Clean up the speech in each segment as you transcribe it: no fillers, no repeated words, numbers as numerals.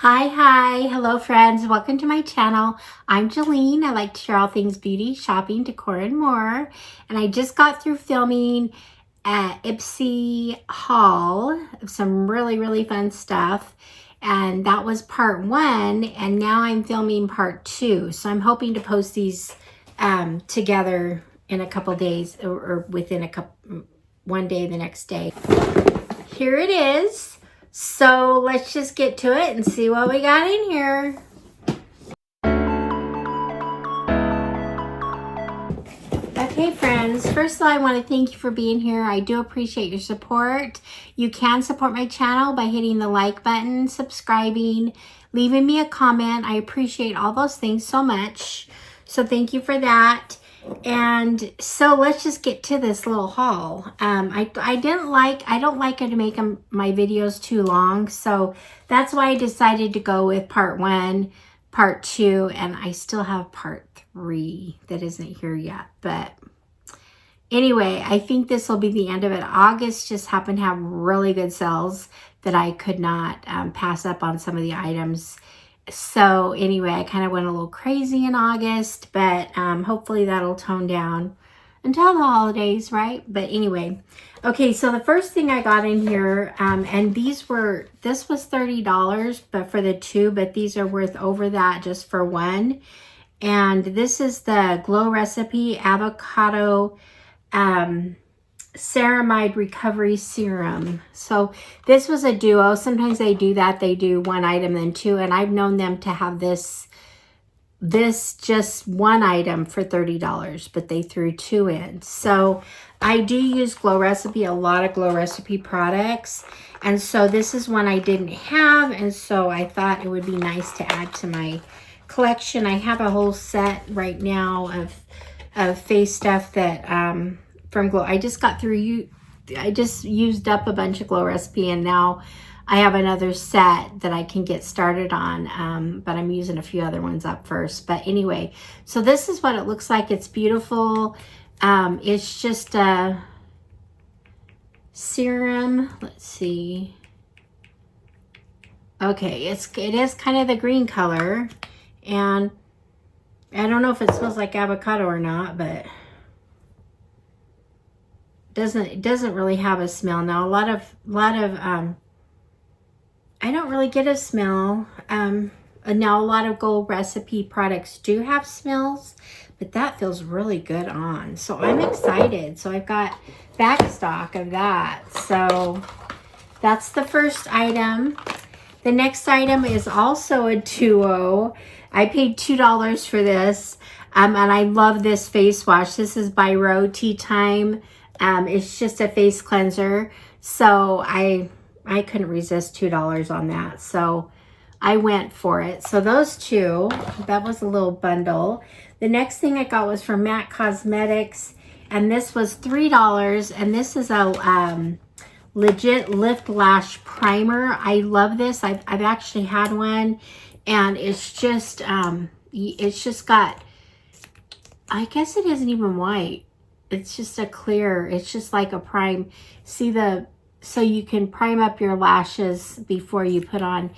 Hi, hello friends, welcome to my channel. I'm Jolene. I like to share all things beauty, shopping, decor, and more. And I just got through filming at Ipsy haul of some really fun stuff. And that was part 1, and now I'm filming part 2. So I'm hoping to post these together in a couple days or within one day the next day. Here it is. So let's just get to it and see what we got in here. Okay friends, first of all, I want to thank you for being here. I do appreciate your support. You can support my channel by hitting the like button, subscribing, leaving me a comment. I appreciate all those things so much. So thank you for that. And so let's just get to this little haul. I don't like it to make my videos too long, so that's why I decided to go with part 1, part 2, and I still have part 3 that isn't here yet. But anyway, I think this will be the end of it. August just happened to have really good sales that I could not pass up on some of the items. So anyway, I kind of went a little crazy in August, but hopefully that'll tone down until the holidays, right? But anyway, okay, so the first thing I got in here, and this was $30 but for the 2, but these are worth over that just for 1. And this is the Glow Recipe Avocado Ceramide Recovery Serum. So this was a duo. Sometimes they do that. They do 1 item then 2, and I've known them to have this just 1 item for $30, but they threw 2 in. So I do use Glow Recipe, a lot of Glow Recipe products, and so this is one I didn't have, and so I thought it would be nice to add to my collection. I have a whole set right now of face stuff that from Glow. I just used up a bunch of Glow Recipe, and now I have another set that I can get started on, but I'm using a few other ones up first. But anyway, so this is what it looks like. It's beautiful. It's just a serum. Let's see. Okay, it is kind of the green color, and I don't know if it smells like avocado or not, but it doesn't really have a smell. Now a lot of I don't really get a smell. Now a lot of Glow Recipe products do have smells, but that feels really good on. So I'm excited. So I've got back stock of that. So that's the first item. The next item is also a duo. I paid $2 for this, and I love this face wash. This is by Ro Tea Time. It's just a face cleanser. So I couldn't resist $2 on that. So I went for it. So those 2, that was a little bundle. The next thing I got was from MAC Cosmetics, and this was $3, and this is a legit lift lash primer. I love this. I've actually had one, and it's just got, I guess it isn't even white. It's just a clear, it's just like a prime. See so you can prime up your lashes before you put on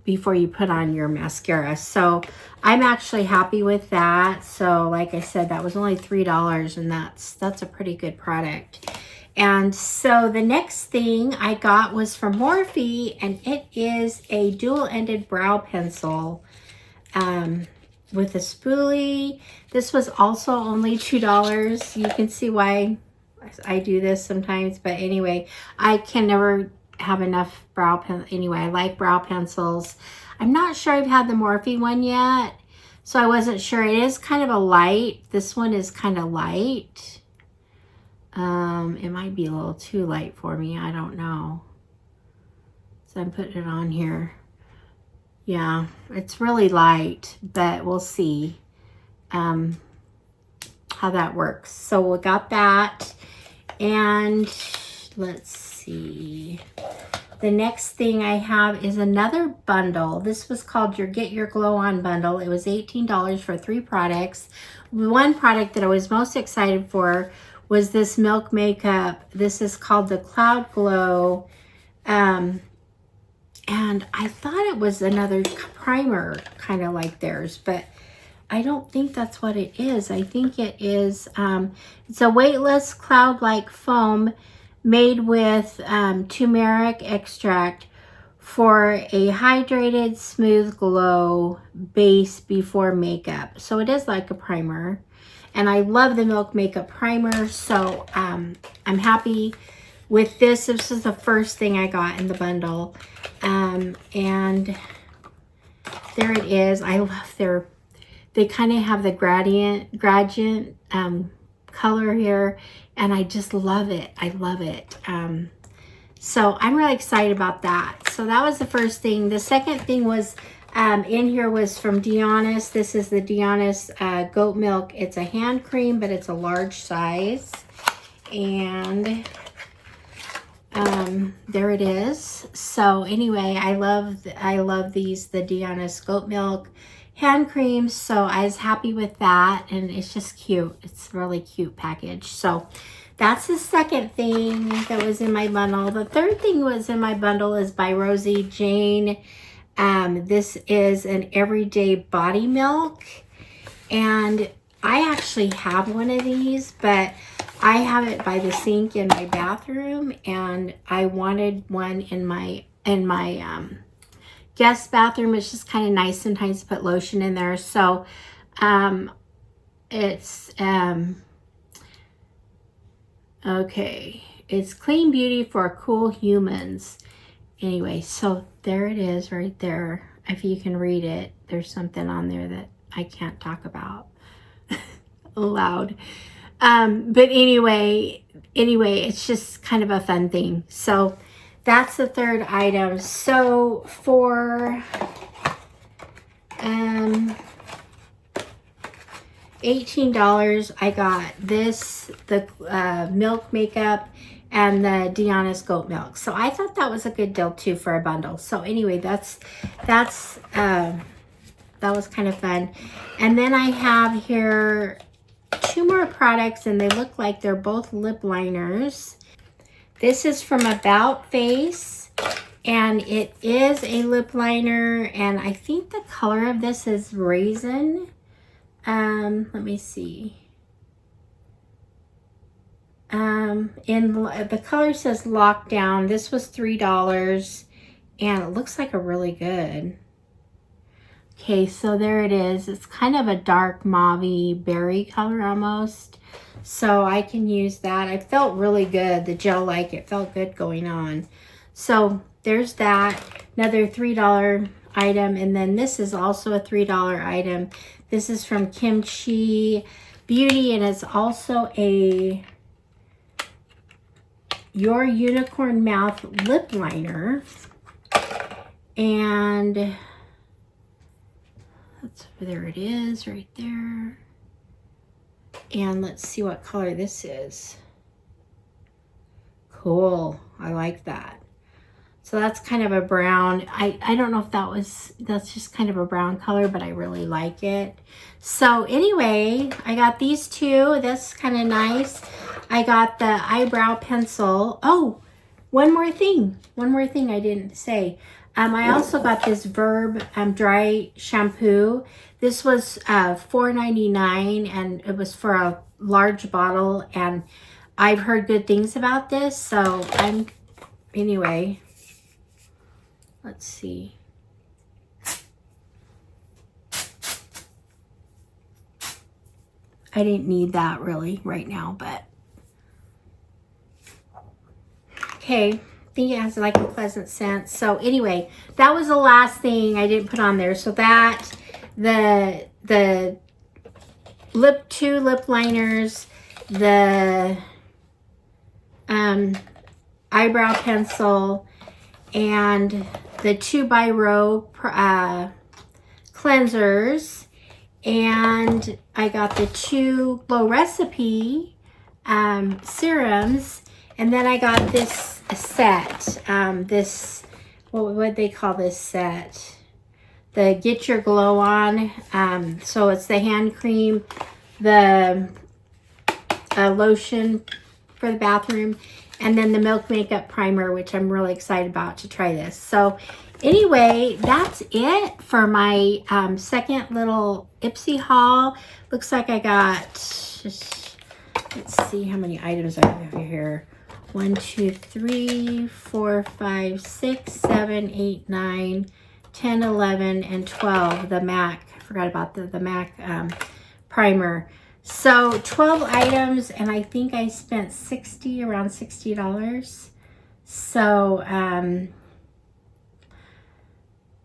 your mascara. So I'm actually happy with that. So like I said, that was only $3, and that's a pretty good product. And so the next thing I got was from Morphe, and it is a dual-ended brow pencil with a spoolie. This was also only $2. You can see why I do this sometimes, but anyway, I can never have enough brow pencil. Anyway, I like brow pencils. I'm not sure I've had the Morphe one yet, so I wasn't sure. It is kind of a light. This one is kind of light. It might be a little too light for me. I don't know. So I'm putting it on here. Yeah, it's really light, but we'll see how that works. So we got that, and let's see. The next thing I have is another bundle. This was called your Get Your Glow On bundle. It was $18 for 3 products. One product that I was most excited for was this Milk Makeup. This is called the Cloud Glow And I thought it was another primer, kind of like theirs, but I don't think that's what it is. I think it is, it's a weightless cloud-like foam made with turmeric extract for a hydrated, smooth glow base before makeup. So it is like a primer. And I love the Milk Makeup Primer, so I'm happy with this. This is the first thing I got in the bundle. And there it is. I love they kind of have the gradient color here, and I just love it. I love it. So I'm really excited about that. So that was the first thing. The second thing was in here was from Dionys. This is the Dionys goat milk. It's a hand cream, but it's a large size. And there it is. So anyway, I love these, the Dionys goat milk hand creams. So I was happy with that, and it's just cute. It's a really cute package. So that's the second thing that was in my bundle. The third thing was in my bundle is by Rosie Jane. This is an everyday body milk, and I actually have one of these, but I have it by the sink in my bathroom, and I wanted one in my guest bathroom. It's just kind of nice sometimes to put lotion in there. So it's okay, it's clean beauty for cool humans. Anyway, so there it is right there. If you can read it, there's something on there that I can't talk about loud. But anyway, it's just kind of a fun thing. So that's the third item. So for $18, I got this, the Milk Makeup and the Dionys goat milk. So I thought that was a good deal too for a bundle. So anyway, that was kind of fun. And then I have here two more products, and they look like they're both lip liners. This is from About Face, and it is a lip liner, and I think the color of this is Raisin. Let me see. The color says Lockdown. This was $3, and it looks like a really good. Okay, so there it is. It's kind of a dark mauve-y berry color almost. So I can use that. I felt really good. The gel-like, it felt good going on. So there's that. Another $3 item. And then this is also a $3 item. This is from Kimchi Beauty, and it's also a Your Unicorn Mouth lip liner. And there it is right there. And let's see what color this is. Cool. I like that. So that's kind of a brown. I don't know if that's just kind of a brown color, but I really like it. So anyway, I got these two. That's kind of nice. I got the eyebrow pencil. Oh, one more thing I didn't say. I also got this Verb dry shampoo. This was $4.99, and it was for a large bottle, and I've heard good things about this. So anyway, let's see. I didn't need that really right now, but okay. I think it has like a pleasant scent. So anyway, that was the last thing I didn't put on there. So that, the two lip liners, the eyebrow pencil, and the 2x-Row cleansers. And I got the 2 Glow Recipe serums. And then I got this set, what would they call this set? The Get Your Glow On. So it's the hand cream, the lotion for the bathroom, And then the Milk Makeup Primer, which I'm really excited about to try this. So anyway, that's it for my second little Ipsy haul. Looks like I got, let's see how many items I have here. 1, 2, 3, 4, 5, 6, 7, 8, 9, 10, 11, and 12. The MAC, I forgot about the MAC primer. So 12 items, and I think I spent around $60. So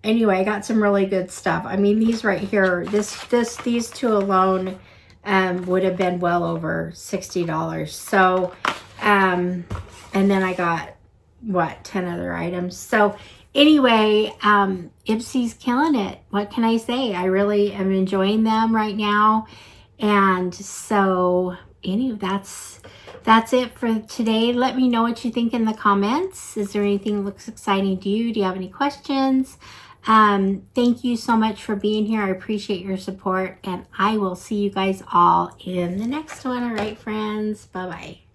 anyway, I got some really good stuff. I mean, these right here, these two alone would have been well over $60. So and then I got what, 10 other items. So anyway, Ipsy's killing it. What can I say? I really am enjoying them right now. And so anyway, that's it for today. Let me know what you think in the comments. Is there anything that looks exciting to you? Do you have any questions? Thank you so much for being here. I appreciate your support, and I will see you guys all in the next one. All right, friends. Bye-bye.